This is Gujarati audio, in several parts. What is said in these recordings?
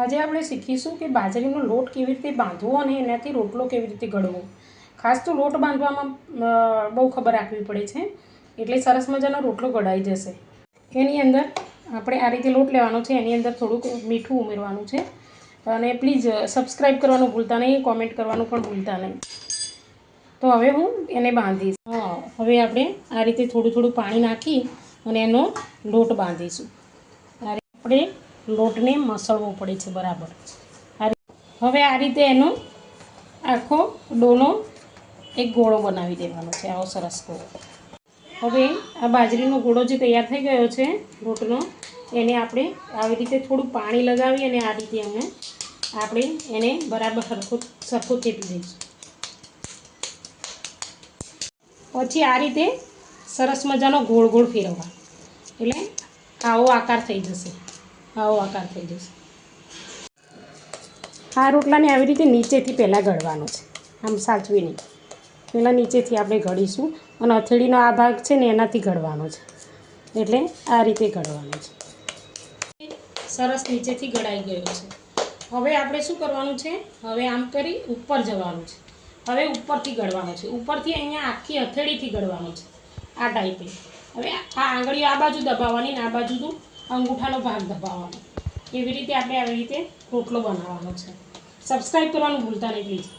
આજે આપણે શીખીશું કે બાજરીનો લોટ કેવી રીતે બાંધવો અને એનાથી રોટલો કેવી રીતે ઘડવો. ખાસ તો લોટ બાંધવામાં બહુ ખબર રાખવી પડે છે, એટલે સરસ મજાનો રોટલો ઘડાઈ જશે. એની અંદર આપણે આ રીતે લોટ લેવાનો છે, એની અંદર થોડુંક મીઠું ઉમેરવાનું છે અને પ્લીઝ સબસ્ક્રાઈબ કરવાનું ભૂલતા નહીં, કોમેન્ટ કરવાનું પણ ભૂલતા નહીં. તો હવે હું એને બાંધીશ. હવે આપણે આ રીતે થોડું થોડું પાણી નાખી અને એનો લોટ બાંધીશું. આ રીતે આપણે લોટને મસળવો પડે છે બરાબર. હવે આ રીતે એનો આખો ડોનો એક ગોળો બનાવી દેવાનો છે, આવો સરસ ગોળો. હવે આ બાજરીનો ગોળો જે તૈયાર થઈ ગયો છે લોટનો, એને આપણે આવી રીતે થોડું પાણી લગાવી અને આ રીતે આપણે એને બરાબર સરખું થેપી દઈશું. પછી આ રીતે સરસ મજાનો ગોળ ગોળ ફેરવવા, એટલે આવો આકાર થઈ જશે. આવો આકાર થઈ જશે. આ રોટલાને આવી રીતે નીચેથી પહેલાં ઘડવાનો છે, આમ સાચવી નહીં. પહેલાં નીચેથી આપણે ઘડીશું અને હથેળીનો આ ભાગ છે ને એનાથી ઘડવાનો છે, એટલે આ રીતે ઘડવાનો છે. સરસ નીચેથી ઘડાઈ ગયો છે. હવે આપણે શું કરવાનું છે, હવે આમ કરી ઉપર જવાનું છે. હવે ઉપરથી ઘડવાનું છે, ઉપરથી અહીંયા આખી હથેળીથી ઘડવાનું છે, આ ટાઈપે. હવે આ આંગળીઓ આ બાજુ દબાવવાની ને આ બાજુનું અંગૂઠાનો ભાગ દબાવવાનો. એવી રીતે આપણે આવી રીતે રોટલો બનાવવાનો છે. સબસ્ક્રાઈબ કરવાનું ભૂલતા નહીં પ્લીઝ.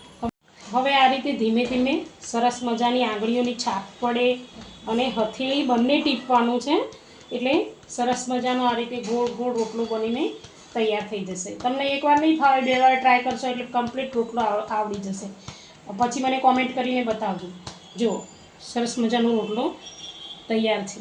હવે આ રીતે ધીમે ધીમે સરસ મજાની આંગળીઓની છાપ પડે અને હથેળી બંને ટીપવાનું છે, એટલે સરસ મજાનો આ રીતે ગોળ ગોળ રોટલો બનીને તૈયાર થઈ જશે. તમને એકવાર નહીં ફાવે, 2 વાર ટ્રાય કરશો એટલે કમ્પ્લીટ રોટલો આવડી જશે. પછી મને કોમેન્ટ કરીને બતાવજો. જો સરસ મજાનો રોટલો તૈયાર છે.